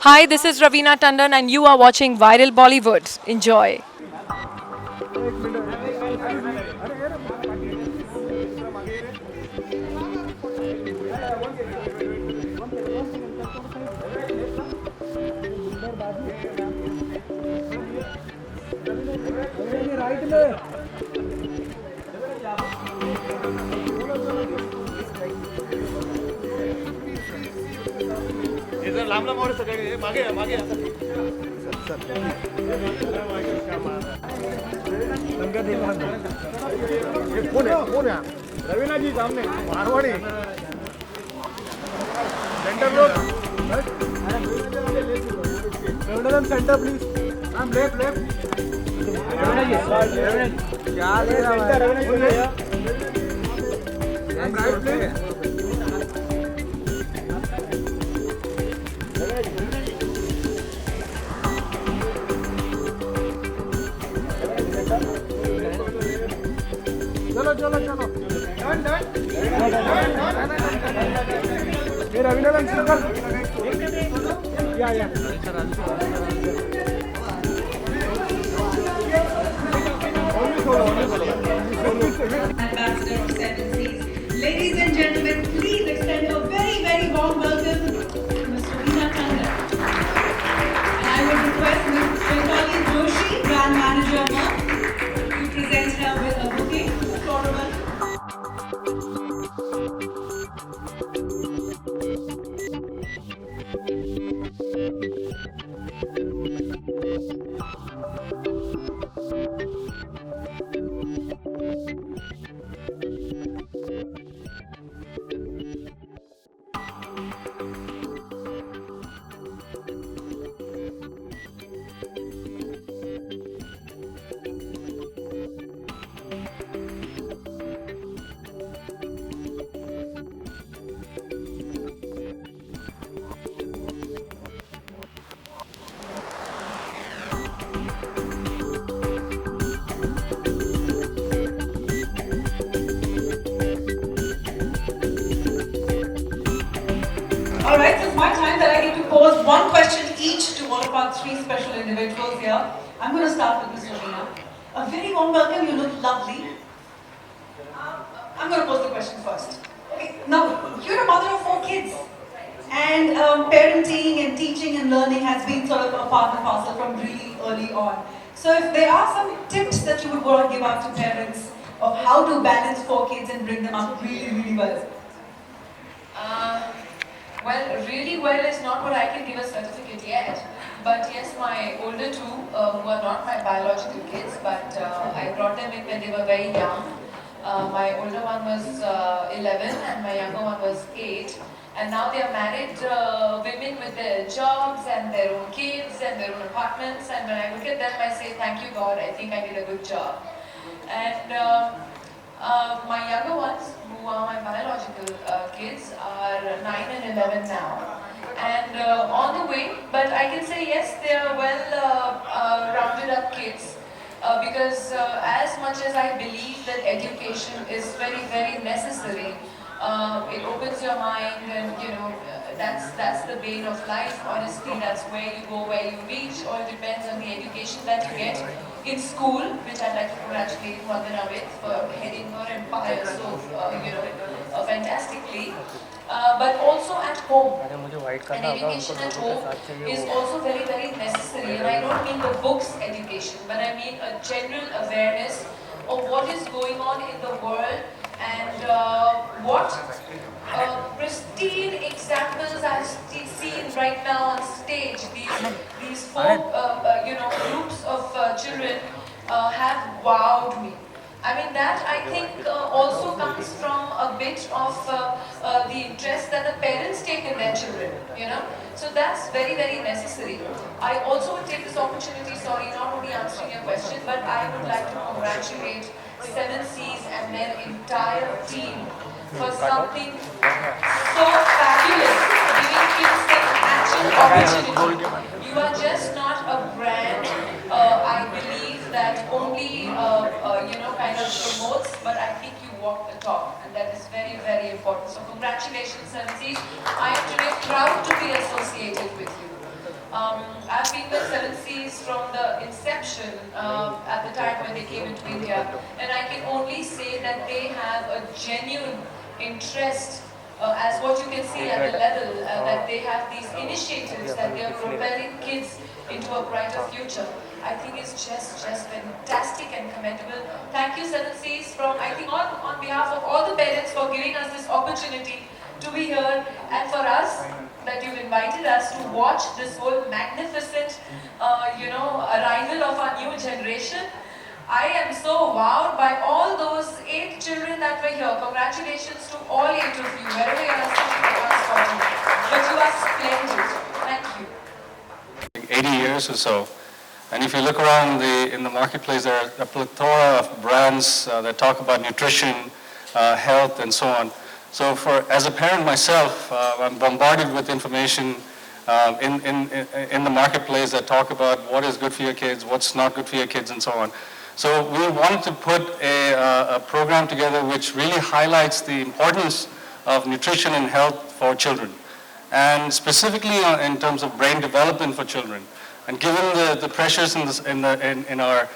Hi, this is Raveena Tandon, and you are watching Viral Bollywood. Enjoy. इधर लांब लांब और सगळे मागे मागे ये कौन है रवीना जी सामने मारवाड़ी सेंटर लोग रवीना सेंटर प्लीज हम लेफ्ट लेफ्ट रवीना जी क्या ले रहा है रवीना जी राइट प्लीज चलो चलो चलो डन डन ये रवीना मैम सर्कल या Ambassador of Seven Seas. Ladies and gentlemen, please extend a very, very warm welcome to Ms. Raveena Tandon. And I would request Ms. Shwetali Joshi, Brand Manager of Merck, to present her with a bouquet, floral. Alright, so it's my time that I get to pose one question each to all of our three special individuals here. I'm going to start with Ms. Raveena. A very warm welcome, you look lovely. I'm going to pose the question first. Okay, now you're a mother of 4 kids. And parenting and teaching and learning has been sort of a part and parcel from really early on. So if there are some tips that you would want to give out to parents of how to balance 4 kids and bring them up really, really well. Well, really well is not what I can give a certificate yet. But yes, my older two, who are not my biological kids, but I brought them in when they were very young. My older one was 11 and my younger one was 8. And now they are married women with their jobs and their own kids and their own apartments. And when I look at them, I say, thank you God, I think I did a good job. And my younger ones, who are my biological kids, are 9 and 11 now. And on the way, but I can say yes, they are well rounded up kids. Because as much as I believe that education is very, very necessary, it opens your mind, and that's the bane of life. Honestly, that's where you go, where you reach. All depends on the education that you get in school, which I'd like to congratulate Vandana with for heading her empire so fantastically. But also at home. And education at home is also very, very necessary. And I don't mean the books education, but I mean a general awareness of what is going on in the world and what pristine examples I've seen right now on stage. These four groups of children have wowed me. I mean, that I think also comes from a bit of the interest that the parents take in their children. So that's very, very necessary. I also would take this opportunity, sorry, not only answering your question, but I would like to congratulate Seven Seas and their entire team for something so fabulous, giving kids an actual opportunity. You are just not a brand, I believe, that only kind of promotes, but I think you walk the talk, and that is very, very important. So congratulations, Seven Seas. I am today proud to be associated with you. I've been with Seven Seas from the inception, at the time when they came into India, and I can only say that they have a genuine interest, as what you can see at the level, that they have these initiatives, that they are propelling kids into a brighter future. I think it's just fantastic and commendable. Thank you, Seven Seas, from, I think, on behalf of all the parents for giving us this opportunity to be here, and for us, that you've invited us to watch this whole magnificent, arrival of our new generation. I am so wowed by all those 8 children that were here. Congratulations to all 8 of you, wherever you are sitting. But you are splendid. Thank you. 80 years or so. And if you look around in the marketplace, there are a plethora of brands that talk about nutrition, health, and so on. So as a parent myself, I'm bombarded with information in the marketplace that talk about what is good for your kids, what's not good for your kids, and so on. So we wanted to put a program together which really highlights the importance of nutrition and health for children, and specifically in terms of brain development for children. And given the pressures in our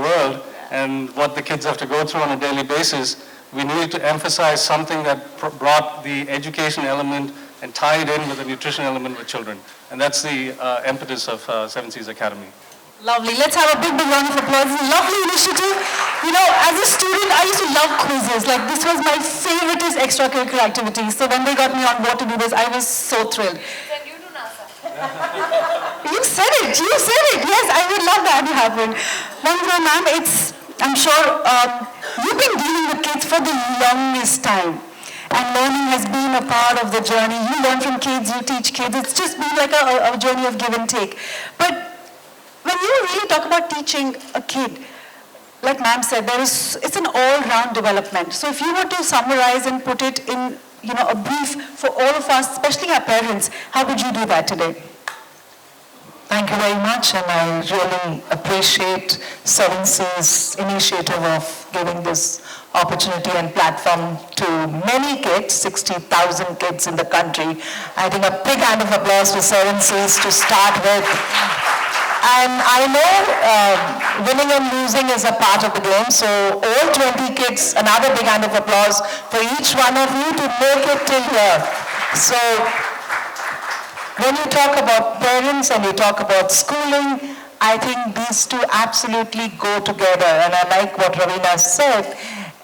world and what the kids have to go through on a daily basis, we needed to emphasize something that brought the education element and tied in with the nutrition element with children. And that's the impetus of Seven Seas Academy. Lovely. Let's have a big round of applause. Lovely initiative. You know, as a student, I used to love quizzes. Like, this was my favoriteest extracurricular activity. So when they got me on board to do this, I was so thrilled. Send you to NASA. You said it. You said it. Yes, I would love that to happen. Wonderful, ma'am. I'm sure you've been dealing with kids for the longest time. And learning has been a part of the journey. You learn from kids, you teach kids. It's just been like a journey of give and take. But when you really talk about teaching a kid, like ma'am said, it's an all-round development. So if you were to summarize and put it in, a brief for all of us, especially our parents, how would you do that today? Thank you very much, and I really appreciate Seven Seas' initiative of giving this opportunity and platform to many kids, 60,000 kids in the country. I think a big hand of applause for Seven Seas to start with. And I know winning and losing is a part of the game, so all 20 kids, another big hand of applause for each one of you to make it till here. So when you talk about parents and you talk about schooling, I think these two absolutely go together, and I like what Raveena said.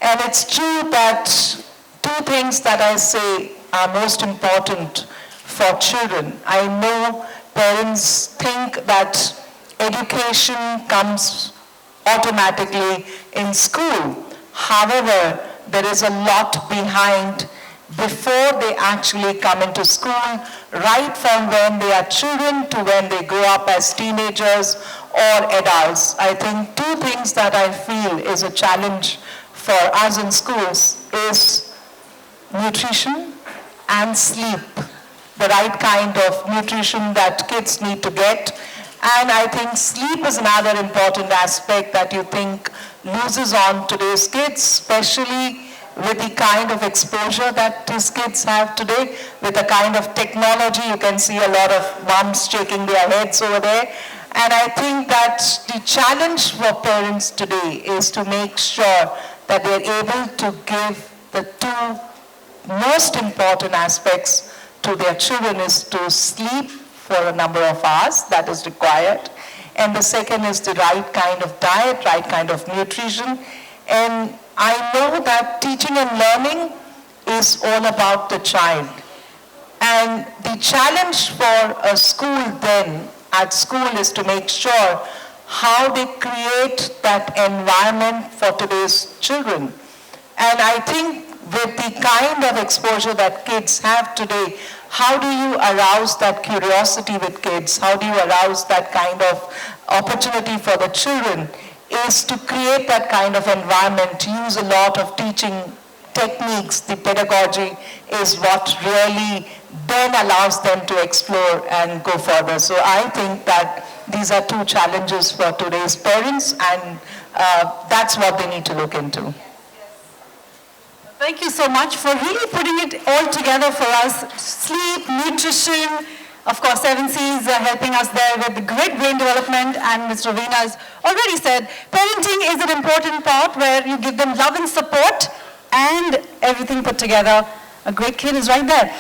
And it's true that 2 things that I say are most important for children. I know parents think that education comes automatically in school. However, there is a lot behind before they actually come into school, right from when they are children to when they grow up as teenagers or adults. I think 2 things that I feel is a challenge for us in schools is nutrition and sleep, the right kind of nutrition that kids need to get. And I think sleep is another important aspect that you think loses on today's kids, especially with the kind of exposure that these kids have today, with the kind of technology. You can see a lot of moms shaking their heads over there. And I think that the challenge for parents today is to make sure that they're able to give the 2 most important aspects to their children is to sleep for a number of hours that is required. And the second is the right kind of diet, right kind of nutrition. And I know that teaching and learning is all about the child. And the challenge for a school then, at school, is to make sure how they create that environment for today's children. And I think with the kind of exposure that kids have today, how do you arouse that curiosity with kids? How do you arouse that kind of opportunity for the children? Is to create that kind of environment, use a lot of teaching techniques. The pedagogy is what really then allows them to explore and go further. So I think that these are 2 challenges for today's parents, and that's what they need to look into. Thank you so much for really putting it all together for us. Sleep, nutrition, Of course, 7Cs are helping us there with great brain development, and Ms. Raveena has already said, parenting is an important part where you give them love and support and everything put together. A great kid is right there.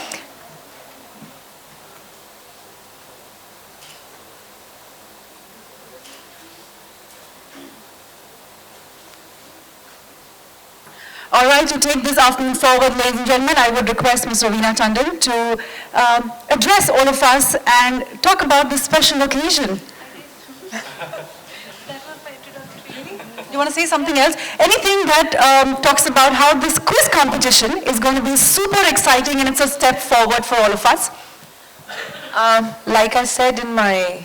All right, to take this afternoon forward, ladies and gentlemen, I would request Ms. Raveena Tandon to address all of us and talk about this special occasion. You want to say something else? Anything that talks about how this quiz competition is going to be super exciting and it's a step forward for all of us? Like I said in my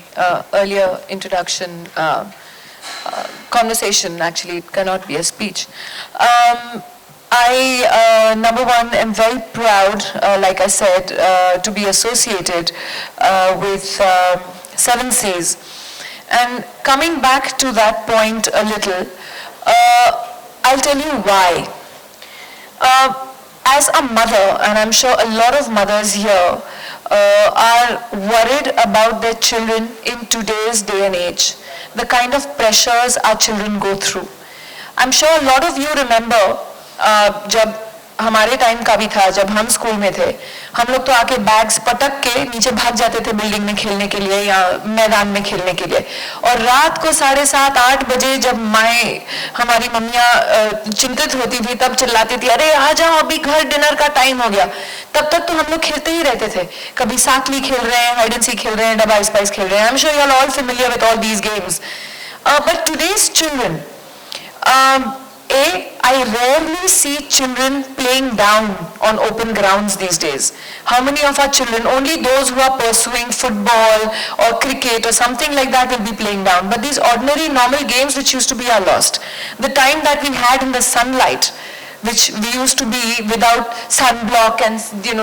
earlier introduction, conversation, actually, it cannot be a speech. I, number one, am very proud, like I said, to be associated with 7Cs. And coming back to that point a little, I'll tell you why. As a mother, and I'm sure a lot of mothers here are worried about their children in today's day and age, the kind of pressures our children go through. I'm sure a lot of you remember जब हमारे time का भी था, जब हम school में थे, हम लोग तो आके बैग्स पटक के नीचे भाग जाते थे बिल्डिंग में खेलने के लिए या मैदान में खेलने के लिए, और रात को 7:30 8 बजे जब माएँ हमारी मम्मियाँ चिंतित होती थी तब चिल्लाती थी, अरे आ जाओ अभी घर डिनर का टाइम हो गया। तब तक तो हम लोग खेलते ही रहते थे, कभी साकली खेल रहे हैं, हाइड एंड सीक खेल रहे हैं, डब्बा स्पाइस खेल रहे हैं। I'm sure you are all familiar with all these games. But today's children, I rarely see children playing down on open grounds these days. How many of our children, only those who are pursuing football or cricket or something like that will be playing down. But these ordinary normal games which used to be are lost. The time that we had in the sunlight, which we used to be without sunblock and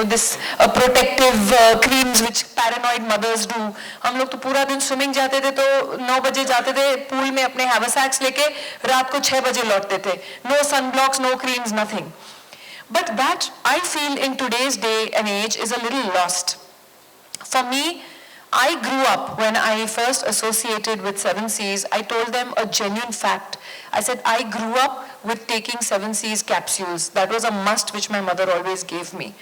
this protective creams which paranoid mothers do. हम लोग तो पूरा दिन swimming जाते थे, तो 9 बजे जाते थे pool में अपने haversacks लेके, रात को 6 बजे लौटते थे. No sunblocks, no creams, nothing. But that I feel in today's day and age is a little lost. For me, I grew up, when I first associated with 7Cs, I told them a genuine fact. I said, I grew up with taking 7Cs capsules. That was a must which my mother always gave me.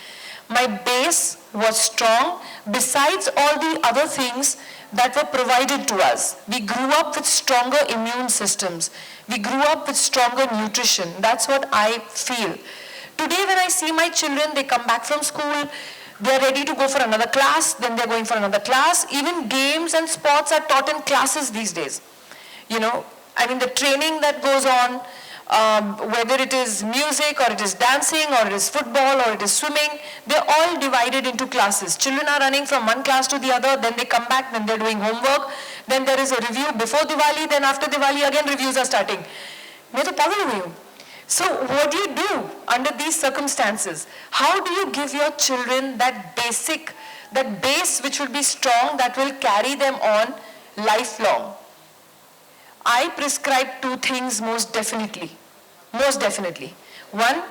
My base was strong, besides all the other things that were provided to us. We grew up with stronger immune systems. We grew up with stronger nutrition. That's what I feel. Today when I see my children, they come back from school, they're ready to go for another class, then they're going for another class. Even games and sports are taught in classes these days. The training that goes on, whether it is music or it is dancing or it is football or it is swimming, they're all divided into classes. Children are running from one class to the other, then they come back, then they're doing homework, then there is a review before Diwali, then after Diwali again reviews are starting. मैं तो पागल हो गई हूँ. So what do you do under these circumstances? How do you give your children that base which will be strong, that will carry them on lifelong? I prescribe 2 things most definitely. One,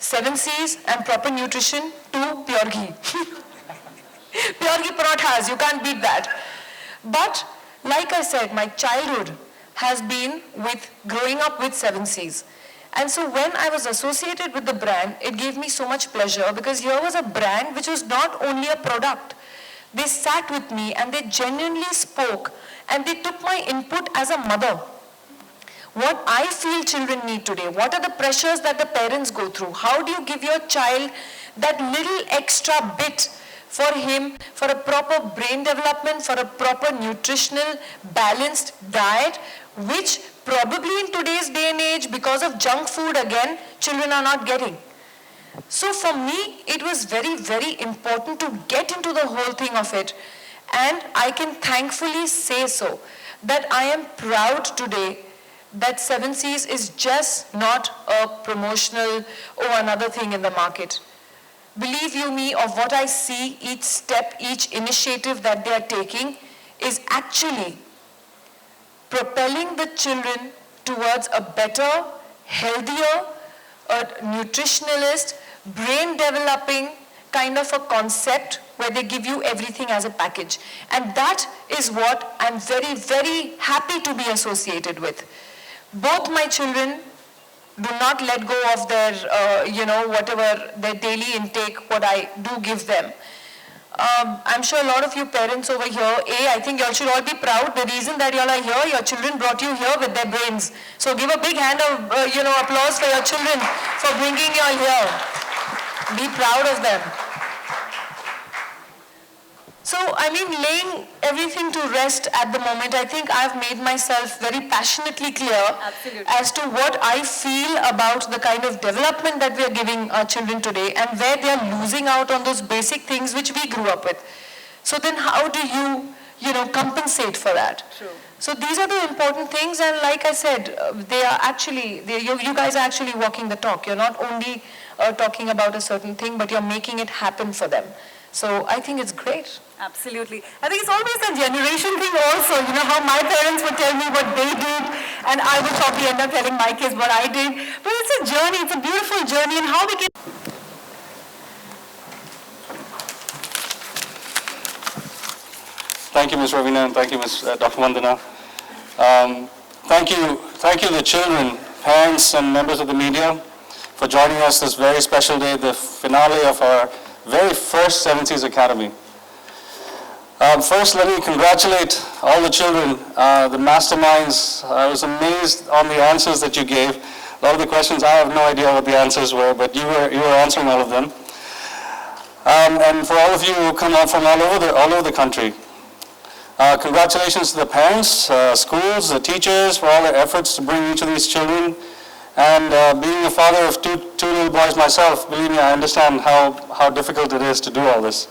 7Cs and proper nutrition. 2, pure ghee. Pure ghee parathas, you can't beat that. But like I said, my childhood has been with growing up with 7Cs. And so when I was associated with the brand, it gave me so much pleasure, because here was a brand which was not only a product. They sat with me and they genuinely spoke and they took my input as a mother. What I feel children need today, what are the pressures that the parents go through? How do you give your child that little extra bit for him, for a proper brain development, for a proper nutritional, balanced diet, which probably in today's day and age, because of junk food again, children are not getting. So for me, it was very, very important to get into the whole thing of it. And I can thankfully say so, that I am proud today that 7Cs is just not a promotional or another thing in the market. Believe you me, of what I see, each step, each initiative that they are taking is actually propelling the children towards a better, healthier, a nutritionalist, brain developing kind of a concept where they give you everything as a package. And that is what I'm very, very happy to be associated with. Both my children do not let go of their, whatever their daily intake, what I do give them. I'm sure a lot of you parents over here, I think you all should all be proud. The reason that you all are here, your children brought you here with their brains. So give a big hand of, applause for your children for bringing you all here. Be proud of them. So, laying everything to rest at the moment, I think I've made myself very passionately clear as to what I feel about the kind of development that we are giving our children today and where they are losing out on those basic things which we grew up with. So then how do you, compensate for that? True. So these are the important things, and like I said, you guys are actually walking the talk. You're not only talking about a certain thing, but you're making it happen for them. So I think it's great. Absolutely. I think it's always a generation thing also, how my parents would tell me what they did, and I would probably end up telling my kids what I did. But it's a journey, it's a beautiful journey, and how we can... Thank you, Ms. Raveena, and thank you, Ms. Dr. Vandana. Thank you the children, parents, and members of the media for joining us this very special day, the finale of our very first 70s Academy. First, let me congratulate all the children, the masterminds. I was amazed on the answers that you gave. A lot of the questions, I have no idea what the answers were, but you were answering all of them. And for all of you who come out from all over the country, congratulations to the parents, schools, the teachers for all their efforts to bring each of these children. And being a father of two little boys myself, believe me, I understand how difficult it is to do all this.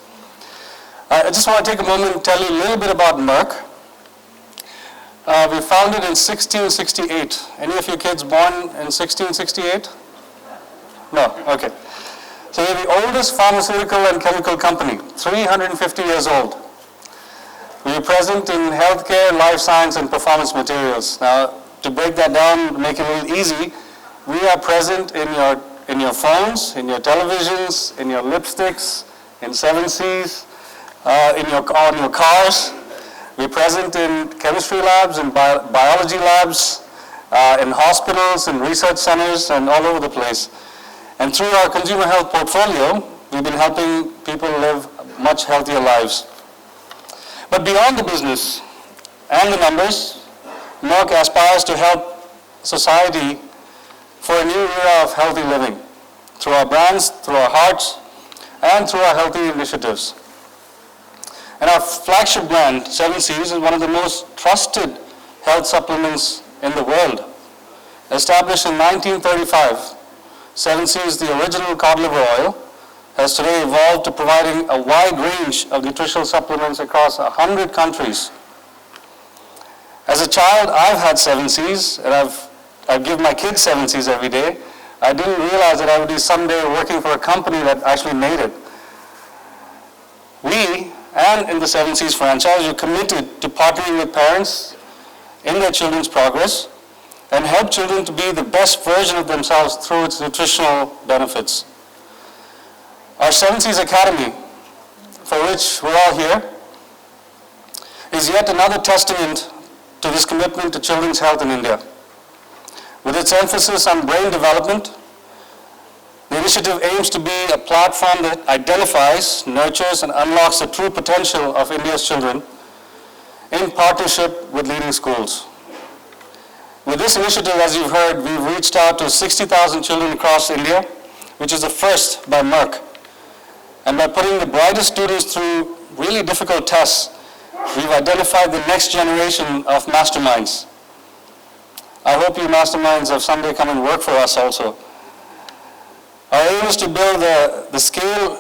I just want to take a moment and tell you a little bit about Merck. We founded in 1668. Any of you kids born in 1668? No, okay. So we're the oldest pharmaceutical and chemical company, 350 years old. We are present in healthcare, life science, and performance materials. Now, to break that down, to make it a little easy, we are present in your phones, in your televisions, in your lipsticks, in 7Cs, on your cars. We're present in chemistry labs, in biology labs, in hospitals, in research centers, and all over the place. And through our consumer health portfolio, we've been helping people live much healthier lives. But beyond the business and the numbers, Merck aspires to help society for a new era of healthy living through our brands, through our hearts, and through our healthy initiatives. And our flagship brand, 7Cs, is one of the most trusted health supplements in the world. Established in 1935, 7Cs, the original cod liver oil, has today evolved to providing a wide range of nutritional supplements across 100 countries. As a child, I've had 7Cs, and I give my kids 7Cs every day. I didn't realize that I would be someday working for a company that actually made it. We, and in the 7Cs franchise, are committed to partnering with parents in their children's progress and help children to be the best version of themselves through its nutritional benefits. Our 7Cs Academy, for which we're all here, is yet another testament to this commitment to children's health in India. With its emphasis on brain development, the initiative aims to be a platform that identifies, nurtures, and unlocks the true potential of India's children in partnership with leading schools. With this initiative, as you've heard, we've reached out to 60,000 children across India, which is the first by Merck. And by putting the brightest students through really difficult tests, we've identified the next generation of masterminds. I hope you masterminds have someday come and work for us also. Our aim is to build the scale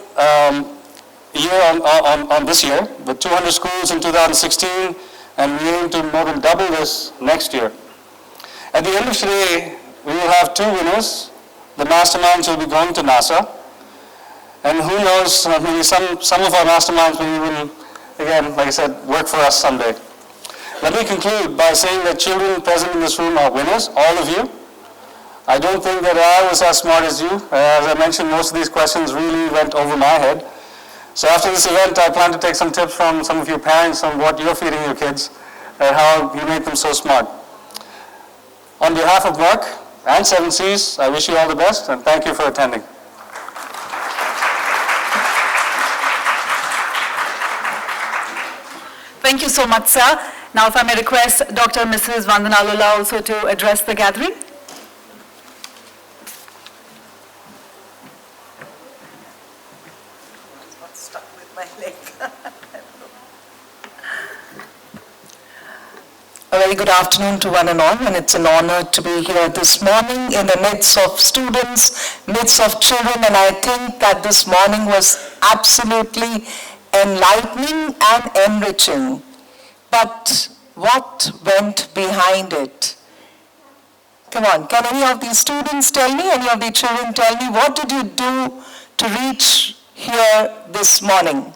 year on this year, with 200 schools in 2016, and we aim to more than double this next year. At the end of today, we will have two winners. The masterminds will be going to NASA, and who knows, maybe some of our masterminds will even, again, like I said, work for us someday. Let me conclude by saying that children present in this room are winners, all of you. I don't think that I was as smart as you. As I mentioned, most of these questions really went over my head. So after this event, I plan to take some tips from some of you parents on what you're feeding your kids and how you make them so smart. On behalf of Mark and 7Cs, I wish you all the best and thank you for attending. Thank you so much, sir. Now, if I may request Dr. and Mrs. Vandana Lola also to address the gathering. Stuck with my leg. A very good afternoon to one and all, and it's an honor to be here this morning in the midst of students, midst of children, and I think that this morning was absolutely enlightening and enriching. But what went behind it? Come on, can any of these students tell me, any of the children tell me, what did you do to reach here this morning?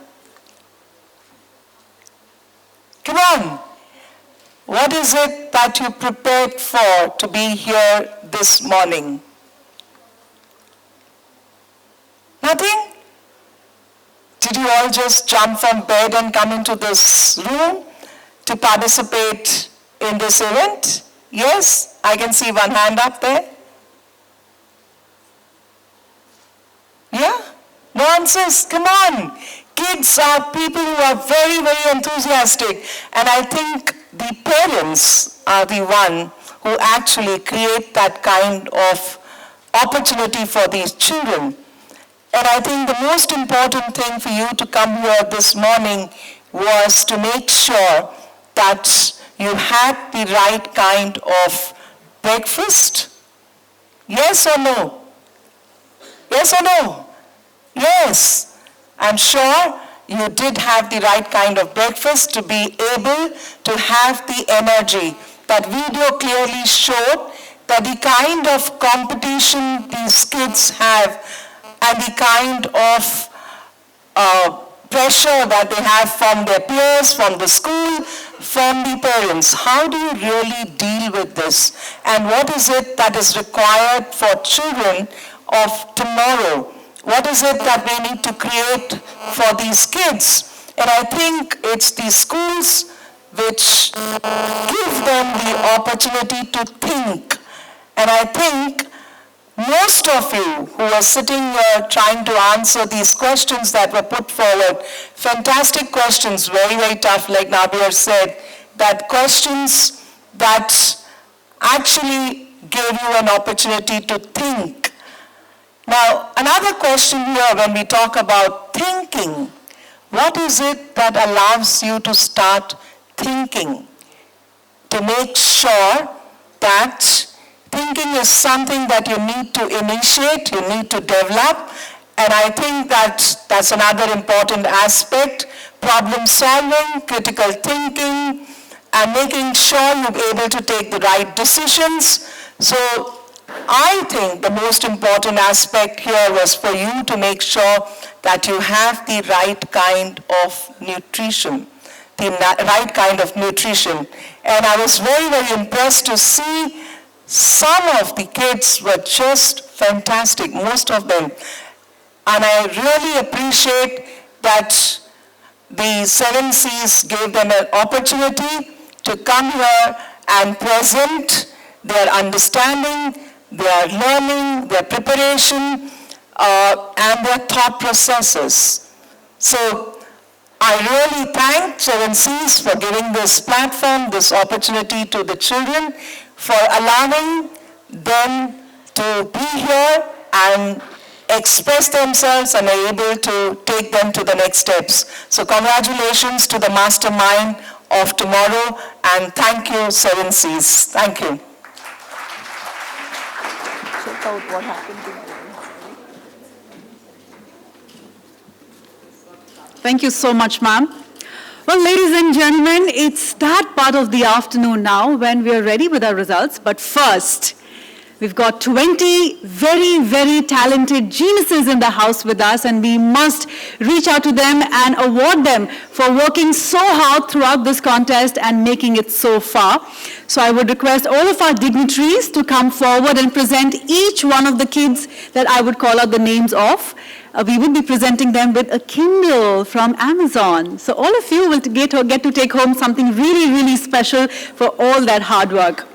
Come on. What is it that you prepared for to be here this morning? Nothing? Did you all just jump from bed and come into this room to participate in this event? Yes? I can see one hand up there. Yeah? No answers? Come on. Kids are people who are very, very enthusiastic. And I think the parents are the one who actually create that kind of opportunity for these children. And I think the most important thing for you to come here this morning was to make sure that you had the right kind of breakfast. Yes or no? Yes or no? Yes. I'm sure you did have the right kind of breakfast to be able to have the energy. That video clearly showed that the kind of competition these kids have and the kind of pressure that they have from their peers, from the school, from the parents. How do you really deal with this? And what is it that is required for children of tomorrow? What is it that we need to create for these kids? And I think it's the schools which give them the opportunity to think. And I think most of you who are sitting here trying to answer these questions that were put forward, fantastic questions, very, very tough, like Nabir said, that questions that actually gave you an opportunity to think. Now, another question here when we talk about thinking, what is it that allows you to start thinking? To make sure that thinking is something that you need to initiate, you need to develop, and I think that that's another important aspect, problem solving, critical thinking, and making sure you're able to take the right decisions. So I think the most important aspect here was for you to make sure that you have the right kind of nutrition, the right kind of nutrition. And I was very, very impressed to see some of the kids were just fantastic, most of them. And I really appreciate that the 7Cs gave them an opportunity to come here and present their understanding, their learning, their preparation, and their thought processes. So I really thank 7Cs for giving this platform, this opportunity to the children, for allowing them to be here and express themselves and are able to take them to the next steps. So congratulations to the mastermind of tomorrow, and thank you, 7Cs. Thank you. Check out what happened to you. Thank you so much, ma'am. Well, ladies and gentlemen, it's that part of the afternoon now when we are ready with our results. But first, we've got 20 very, very talented geniuses in the house with us, and we must reach out to them and award them for working so hard throughout this contest and making it so far. So I would request all of our dignitaries to come forward and present each one of the kids that I would call out the names of. we would be presenting them with a Kindle from Amazon. So all of you will get to take home something really, really special for all that hard work.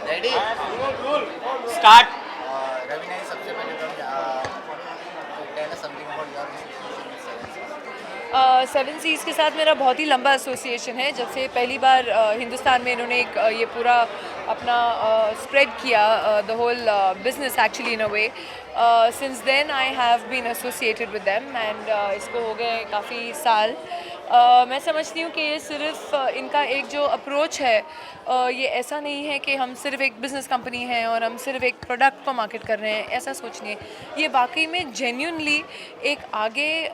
Ready start Raveena सबसे पहले तो tell us something about your association with Seven Seas के साथ मेरा बहुत ही लंबा association है। जब से पहली बार हिंदुस्तान में इन्होंने एक ये पूरा अपना स्प्रेड किया the whole business actually in a way, since then I have been associated with them and इसको हो गए काफ़ी साल। मैं समझती हूँ कि ये सिर्फ इनका एक जो अप्रोच है ये ऐसा नहीं है कि हम सिर्फ एक बिज़नेस कंपनी हैं और हम सिर्फ एक प्रोडक्ट को मार्केट कर रहे हैं, ऐसा सोचनी है। ये वाकई में जेन्युइनली एक आगे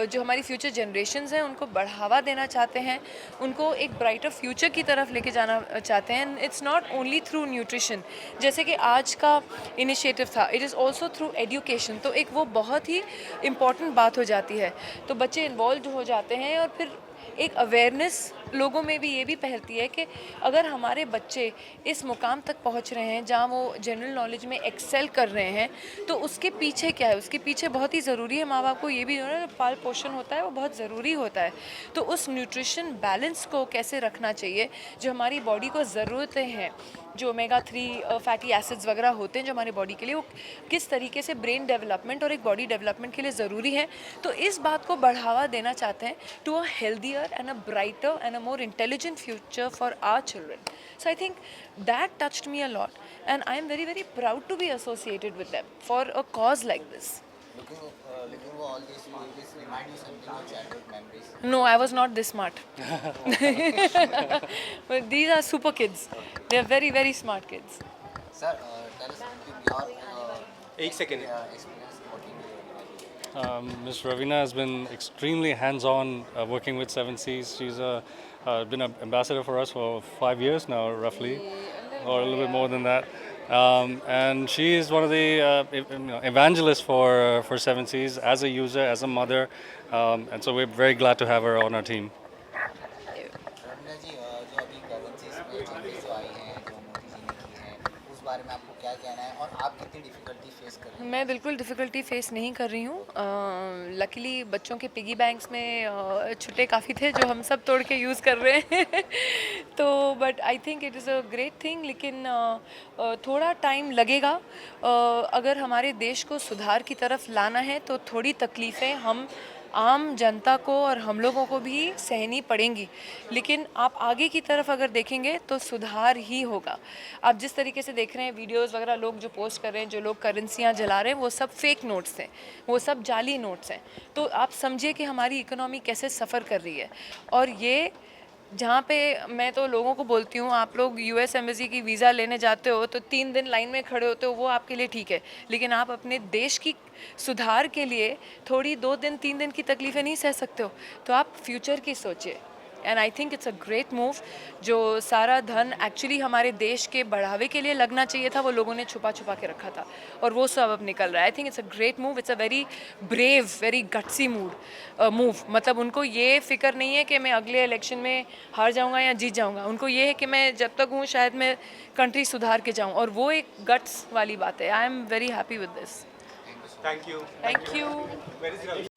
जो हमारी फ्यूचर जनरेशन्स हैं उनको बढ़ावा देना चाहते हैं, उनको एक ब्राइटर फ्यूचर की तरफ लेके जाना चाहते हैं। It's not only through nutrition, जैसे कि आज का इनिशिएटिव था, it is also through education. तो एक वो बहुत ही इम्पॉर्टेंट बात हो जाती है, तो बच्चे इन्वॉल्व हो जाते हैं और फिर एक अवेयरनेस लोगों में भी ये भी फैलती है कि अगर हमारे बच्चे इस मुकाम तक पहुंच रहे हैं जहां वो जनरल नॉलेज में एक्सेल कर रहे हैं, तो उसके पीछे क्या है, उसके पीछे बहुत ही ज़रूरी है। माँ बाप को ये भी जो है पाल पोषण होता है वो बहुत ज़रूरी होता है। तो उस न्यूट्रिशन बैलेंस को कैसे रखना चाहिए, जो हमारी बॉडी को ज़रूरतें हैं, जो ओमेगा 3 फैटी एसिड्स वगैरह होते हैं जो हमारी बॉडी के लिए, वो किस तरीके से ब्रेन डेवलपमेंट और एक बॉडी डेवलपमेंट के लिए ज़रूरी है। तो इस बात को बढ़ावा देना चाहते हैं to a healthier and a brighter and a more intelligent future for our children. So I think that touched me a lot, and I am very, very proud to be associated with them for a cause like this. Looking for all these movies remind you something of childhood memories? No, I was not this smart. But these are super kids. They are very, very smart kids. Sir, tell us something your एक second. experience working with Ms. Raveena has been extremely hands-on working with 7Cs. She's been an ambassador for us for 5 years now, roughly, or a little bit more than that. And she is one of the evangelists for 7Cs as a user, as a mother, and so we're very glad to have her on our team. Raveena ji, जो अभी currencies में changes जो आई हैं, जो मोदी जी ने की हैं, उस बारे में आपको क्या कहना है और आप कितनी डिफिकल्टी फेस कर रहे हैं? मैं बिल्कुल डिफ़िकल्टी फ़ेस नहीं कर रही हूँ। लकीली बच्चों के पिगी बैंक्स में छुट्टे काफ़ी थे जो हम सब तोड़ के यूज़ कर रहे हैं। तो but I think it is a great thing, लेकिन थोड़ा टाइम लगेगा। अगर हमारे देश को सुधार की तरफ लाना है तो थोड़ी तकलीफ़ें हम आम जनता को और हम लोगों को भी सहनी पड़ेंगी, लेकिन आप आगे की तरफ अगर देखेंगे तो सुधार ही होगा। आप जिस तरीके से देख रहे हैं वीडियोस वगैरह लोग जो पोस्ट कर रहे हैं, जो लोग करेंसियाँ जला रहे हैं, वो सब फेक नोट्स हैं, वो सब जाली नोट्स हैं। तो आप समझिए कि हमारी इकोनॉमी कैसे सफ़र कर रही है। और ये जहाँ पे मैं तो लोगों को बोलती हूँ, आप लोग यूएस एम्बेसी की वीज़ा लेने जाते हो तो 3 दिन लाइन में खड़े होते हो, वो आपके लिए ठीक है, लेकिन आप अपने देश की सुधार के लिए थोड़ी 2 दिन 3 दिन की तकलीफ़ें नहीं सह सकते हो। तो आप फ्यूचर की सोचिए। And I think it's a great move. जो सारा धन एक्चुअली हमारे देश के बढ़ावे के लिए लगना चाहिए था, वो लोगों ने छुपा छुपा के रखा था, और वो सब अब निकल रहा है। I think it's a great move, it's a very brave, very gutsy move. मतलब उनको ये फिक्र नहीं है कि मैं अगले इलेक्शन में हार जाऊंगा या जीत जाऊंगा, उनको ये है कि मैं जब तक हूँ शायद मैं कंट्री सुधार के जाऊँ, और वो एक गट्स वाली बात है। I am very happy with this. Thank you. Thank you. Where is Ravi?